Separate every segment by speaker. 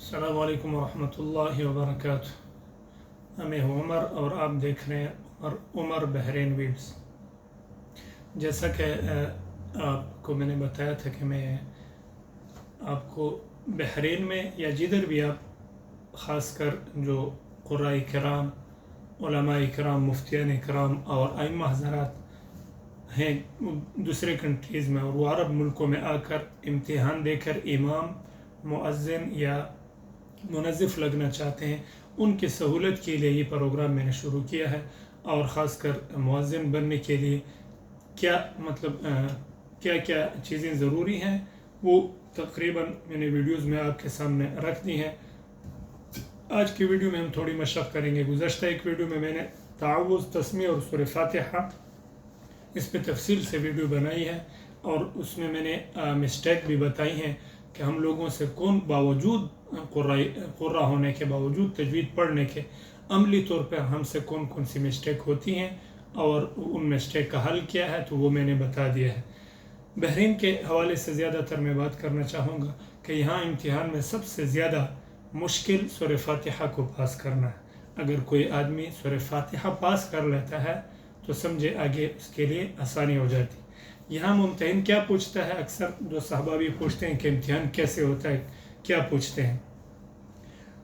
Speaker 1: अस्सलामु अलैकुम वरहमतुल्लाहि वबरकातुहू। मैं हूँ उमर और आप देख रहे हैं उमर बहरीन वीड्स। जैसा कि आपको मैंने बताया था कि मैं आपको बहरीन में या जिधर भी आप ख़ासकर जो क़ुराए किराम, उलमाए किराम, मुफ्तियान किराम और आइम्मा हज़रात हैं दूसरे कंट्रीज़ में और वो अरब मुल्कों में आकर इम्तिहान देकर इमाम, मुअज्जिन या मुनज़्ज़िफ़ लगना चाहते हैं, उनकी सहूलत के लिए ये प्रोग्राम मैंने शुरू किया है। और ख़ासकर मुअज्जिन बनने के लिए क्या मतलब क्या क्या चीज़ें ज़रूरी हैं वो तकरीबन मैंने वीडियोज़ में आपके सामने रख दी हैं। आज की वीडियो में हम थोड़ी मशक़ करेंगे। गुज़श्ता एक वीडियो में मैंने ताउज़, तस्मीह और सूरह फातिहा इस पर तफसील से वीडियो बनाई है और उसमें मैंने मिस्टेक भी बताई हैं कि हम लोगों से कौन बावजूद क़ुर्रा होने के बावजूद तजवीद पढ़ने के अमली तौर पर हमसे कौन कौन सी मिस्टेक होती हैं और उन मिस्टेक का हल क्या है, तो वो मैंने बता दिया है। बहरीन के हवाले से ज़्यादातर मैं बात करना चाहूँगा कि यहाँ इम्तिहान में सबसे ज़्यादा मुश्किल सूरह फातिहा को पास करना है। अगर कोई आदमी सूरह फातिहा पास कर लेता है तो समझे आगे उसके लिए आसानी हो जाती। यहाँ मुम्तहिन क्या पूछता है, अक्सर जो साहबा भी पूछते हैं कि इम्तिहान कैसे होता है, क्या पूछते हैं,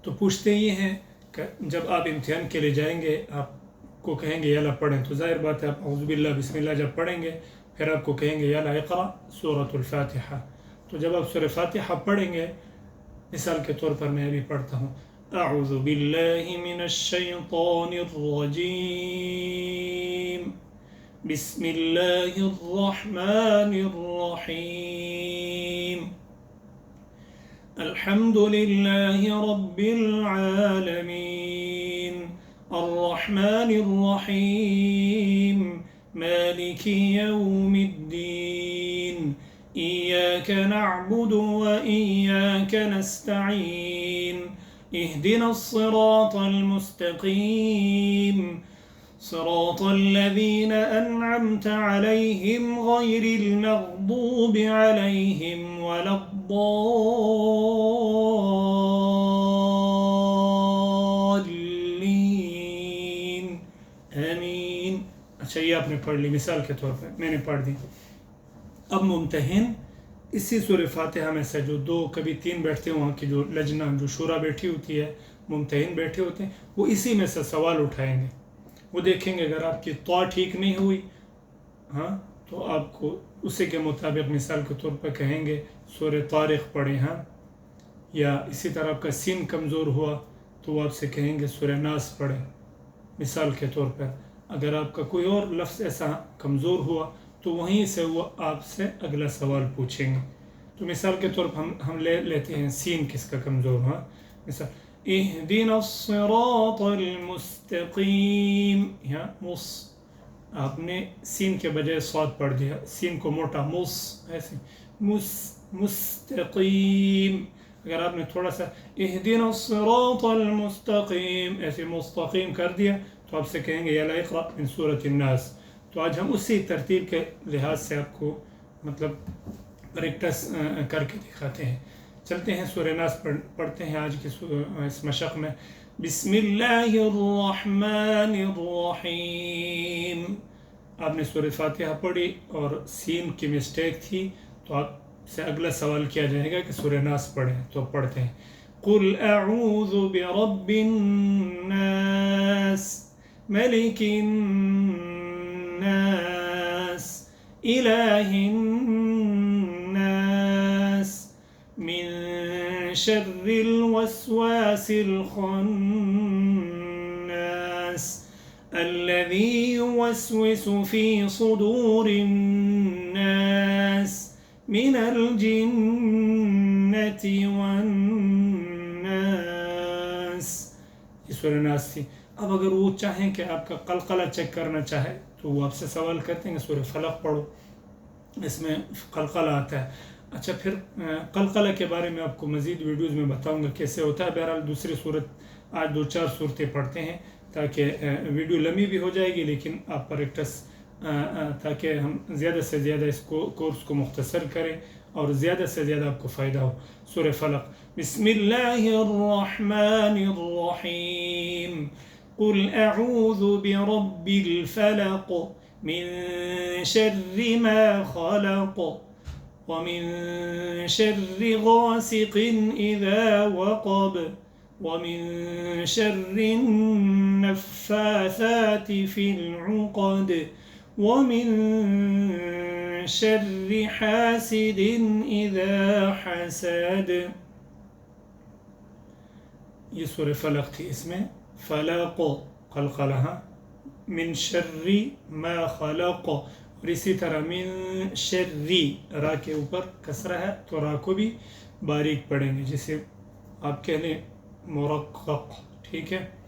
Speaker 1: तो पूछते ये हैं कि जब आप इम्तिहान के लिए जाएंगे आपको कहेंगे याला पढ़ें, तो ज़ाहिर बात है आप औज़ु बिल्लाह बिस्मिल्लाह जब पढ़ेंगे फिर आपको कहेंगे याला इक़रा सूरतुल फातिहा। तो जब आप सूरह फातिहा पढ़ेंगे, मिसाल के तौर पर मैं अभी पढ़ता हूँ, अऊज़ु बिल्लाहि मिनश शैतानिर रजीम, बिस्मिल्लाहिर रहमानिर रहीम, अल्हम्दुलिल्लाहि रब्बिल आलमीन, अर्रहमानिर रहीम, मालिकि यौमिद्दीन, इय्याक नअबुदु व इय्याक नस्तईन, इहदिनस सिरातल मुस्तक़ीम, सिरातल लज़ीना अनअमता अलैहिम गैरिल मग़दूबि अलैहिम वलद्दाल्लीन, आमीन। अच्छा, ये आपने पढ़ ली, मिसाल के तौर पर मैंने पढ़ दी। अब मुम्तहिन इसी सूरह फातिहा में से जो दो कभी तीन बैठते हैं, वहाँ की जो लजना जो शूरा बैठी होती है, मुम्तहिन बैठे होते हैं, वो इसी में से सवाल उठाएंगे। वो देखेंगे अगर आपकी तौ ठीक नहीं हुई, हाँ, तो आपको उसी के मुताबिक मिसाल के तौर पर कहेंगे सूरह तारिक़ पढ़ें, हाँ, या इसी तरह आपका सीन कमज़ोर हुआ तो वो आपसे कहेंगे सूरह नास पढ़ें, मिसाल के तौर पर। अगर आपका कोई और लफ्ज़ ऐसा कमज़ोर हुआ तो वहीं से वो आपसे अगला सवाल पूछेंगे। तो मिसाल के तौर पर हम ले लेते हैं सीन किसका कमज़ोर हुआ, मिसाल इहदिनस सिरातल मुस्तक़ीम, यहाँ मुस आपने सीन के बजाय स्वाद पढ़ दिया, सीन को मोटा, मुस ऐसे मुस्तक़ीम। अगर आपने थोड़ा सा इहदिनस सिरातल मुस्तक़ीम ऐसे मुस्तक़ीम कर दिया तो आपसे कहेंगे याला इक़रा मिन सूरतिन नास। तो आज हम उसी तरतीब के लिहाज से आपको मतलब प्रैक्टिस करके दिखाते हैं। चलते हैं सूरह नास पढ़ते हैं आज की इस मशक़ में। बिस्मिल्लाहिर्रहमानिर्रहीम। आपने सूरह फातिहा पढ़ी और सीन की मिस्टेक थी तो आपसे अगला सवाल किया जाएगा कि सूरह नास पढ़ें, तो पढ़ते हैं कुल अऊज़ु बिरब्बिन नास, मलिकिन नास, इलाहिन नास, मिन शर्रिल वस्वासिल खन्नास, अल्लज़ी युवस्विसु फ़ी सुदूरिन नास, मिनल जिन्नति वन नास। ये सूरह नास थी। अब अगर वो चाहें कि आपका कलकला चेक करना चाहे तो वो आपसे सवाल करते हैं कि सूरह फलक पढ़ो, इसमें कलकला आता है। अच्छा, फिर कलकला के बारे में आपको मज़ीद वीडियोज़ में बताऊंगा कैसे होता है। बहरहाल दूसरी सूरत आज 2-4 सूरतें पढ़ते हैं ताकि वीडियो लंबी भी हो जाएगी लेकिन आप प्रैक्टिस ताकि हम ज़्यादा से ज़्यादा इस कोर्स को मुख्तसर करें और ज़्यादा से ज़्यादा आपको फ़ायदा हो। सूरह फलक, बिस्मिल्लाहिर्रहमानिर्रहीम, कुल अऊज़ु बिरब्बिल फलक, मिन शर्रि मा खलक, वमिन शर्रि गासिकिन इज़ा वक़ब, वमिन शर्रि नफ़्फ़ाथाति फ़िल उक़द, वमिन शर्रि हासिदिन इज़ा हसद। ये सूरह फलक थी। इसमें फलक क़लक़ला, मिन शर्रि मा खलक, और इसी तरह मिन शर्रि, रा के ऊपर कसरा है तो रा को भी बारीक पढ़ेंगे, जिसे आप कह लें मुरक्कक। ठीक है।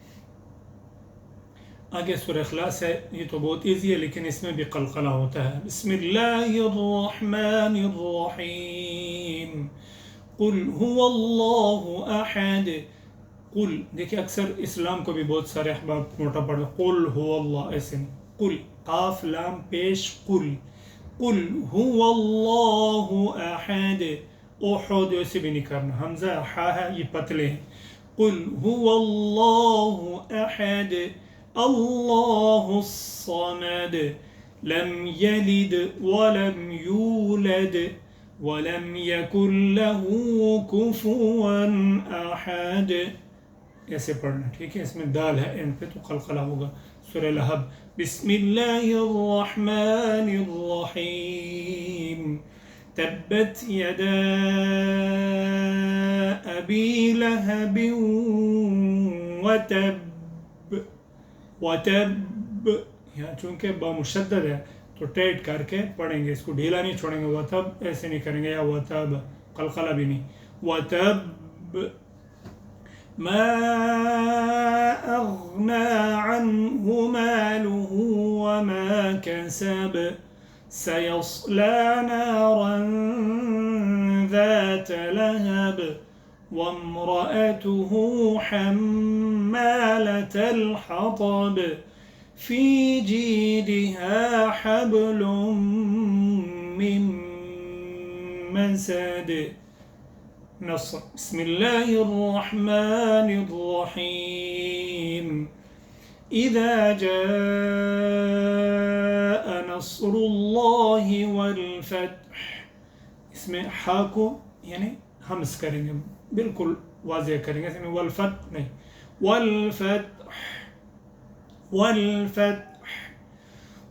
Speaker 1: आगे सूरह इखलास है, ये तो बहुत ईजी है लेकिन इसमें भी क़लक़ला होता है। बिस्मिल्लाहिर्रहमानिर्रहीम, कुल हुवल्लाहु अहद। कुल, देखिए अक्सर इस्लाम को भी बहुत सारे अहबाब मोटा पढ़, कुल हुवल्लाह, ऐसे नहीं, कुल काफ लाम पेश कुल, कुल हुवल्लाहु अहद, ओहद ऐसे भी नहीं करना, हमजा हा है ये पतले हैं। कुल हुवल्लाहु अहद, अल्लाहुस समद, लम यलिद वलम यूलद, वलम यकुल लहू कुफुवन अहद, ऐसे पढ़ना। ठीक है। इसमें दाल है एंड पे तो क़लक़ला होगा। सूरह लहब, बिस्मिल्लाहिर्रहमानिर्रहीम, तब्बत यदा अबी लहब वतब, वतब, यहाँ चूँकि बा मुशद्दद है तो टाइट करके पढ़ेंगे, इसको ढीला नहीं छोड़ेंगे। वतब ऐसे नहीं करेंगे, या वतब क़लक़ला भी नहीं, वतब। मा अग़ना अन्हु मालुहु वमा कसब, सयस्ला नारन ज़ात लहब, वम्रअतुहु हम्मालतल हतब, फ़ी जीदिहा हब्लुम मिन मसद। नस्र, बिस्मिल्लाहिर्रहमानिर्रहीम, इज़ा जाअ नस्रुल्लाहि वल फ़त्ह। इसमें हा को यानी हमस करेंगे, बिल्कुल वाज़ेह करेंगे, इसमें वल फ़त्ह नहीं, वल फ़त्ह, वल फ़त्ह।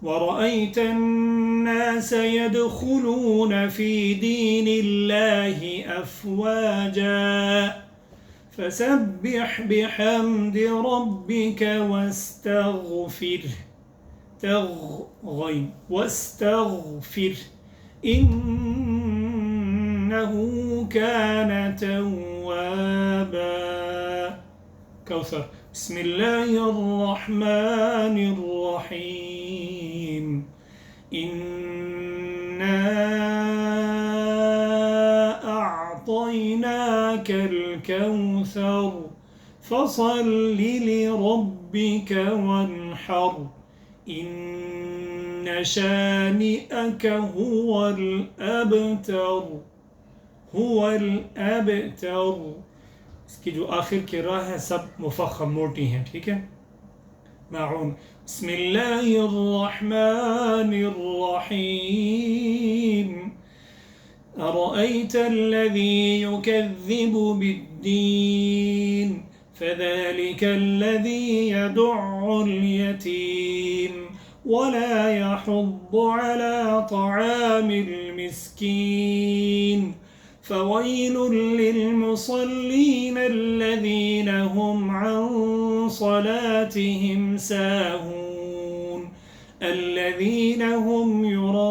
Speaker 1: वरअयत अन्नास यदखुलून फ़ी दीनिल्लाहि अफ़वाजा, फसब्बिह बिहम्दि रब्बिक वस्तग़फिर, तग़ वस्तग़फिर, इन्नहु कान तव्वाबा। कौसर, बिस्मिल्लाहिर्रहमानिर्रहीम, इन्ना अअतयनाकल कौसर, फसल्लि लिरब्बिक वन्हर, इन्न शानिअक हुवल अबतर, हुवल अबतर। इसकी जो आखिर की राह है सब मुफ़ख़म मोटी हैं। ठीक है। माऊन, बिस्मिल्लाहिर्रहमानिर्रहीम, अरअयत अल्लज़ी युकज़्ज़िबु बिद्दीन, फ़ज़ालिक अल्लज़ी यदुअ्उल यतीम, वला यहुद्दु अला तआमिल मिस्कीन, फ़वैलुल लिलमुसल्लीन अल्लज़ीन हुम अन सलातिहिम साहून, अल्लज़ीन हुम युराऊन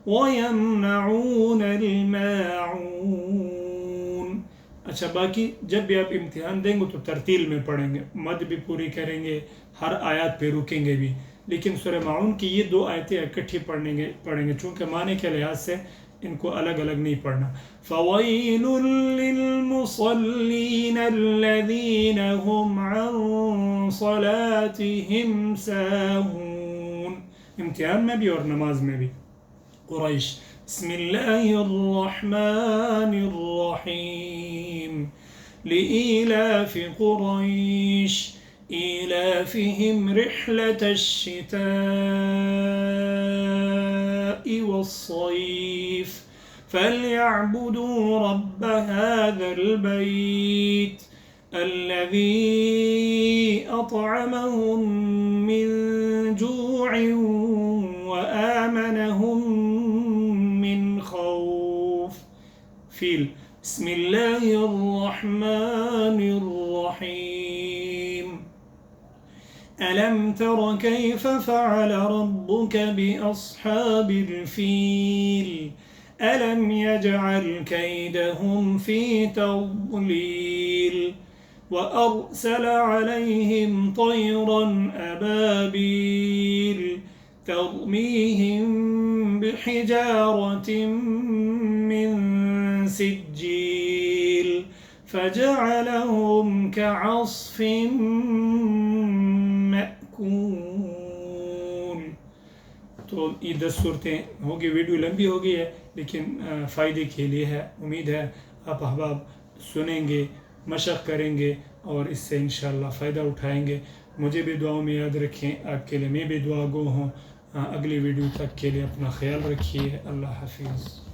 Speaker 1: वयमनऊनल माऊन। अच्छा, बाकी जब भी आप इम्तिहान देंगे तो तरतील में पढ़ेंगे, मद भी पूरी करेंगे, हर आयत पे रुकेंगे भी। लेकिन सूरह माऊन की ये दो आयतें इकट्ठी पढ़ेंगे चूँकि माने के लिहाज से इनको अलग अलग नहीं पढ़ना। फ़वैलुल लिलमुसल्लीन अल्लज़ीन हुम अन सलातिहिम साहून, इम्तिहान में भी और नमाज में भी। कुरैश। बिस्मिल्लाहिर्रहमानिर्रहीम। लिईलाफि कुरैश ईलाफिहिम रिह्लतश्शिताइ वस्सैफ फलयअबुदू रब्ब हाज़ल बैत الذي أطعمهم من جوع وآمنهم من خوف. فيل. بسم الله الرحمن الرحيم. ألم تر كيف فعل ربك بأصحاب الفيل ألم يجعل كيدهم في تضليل وأرسل عليهم طيرا أبابيل ترميهم بحجارة من سجيل فجعلهم كعصف مأكول. तो ये 10 सूरतें होगी। वीडियो लंबी हो गई है लेकिन फ़ायदे के लिए है। उम्मीद है आप अहबाब सुनेंगे, मशक़ करेंगे और इससे इंशाअल्लाह फ़ायदा उठाएंगे। मुझे भी दुआओं में याद रखें, आपके लिए मैं भी दुआ गो हूँ। अगली वीडियो तक के लिए अपना ख्याल रखिए। अल्लाह हाफिज़।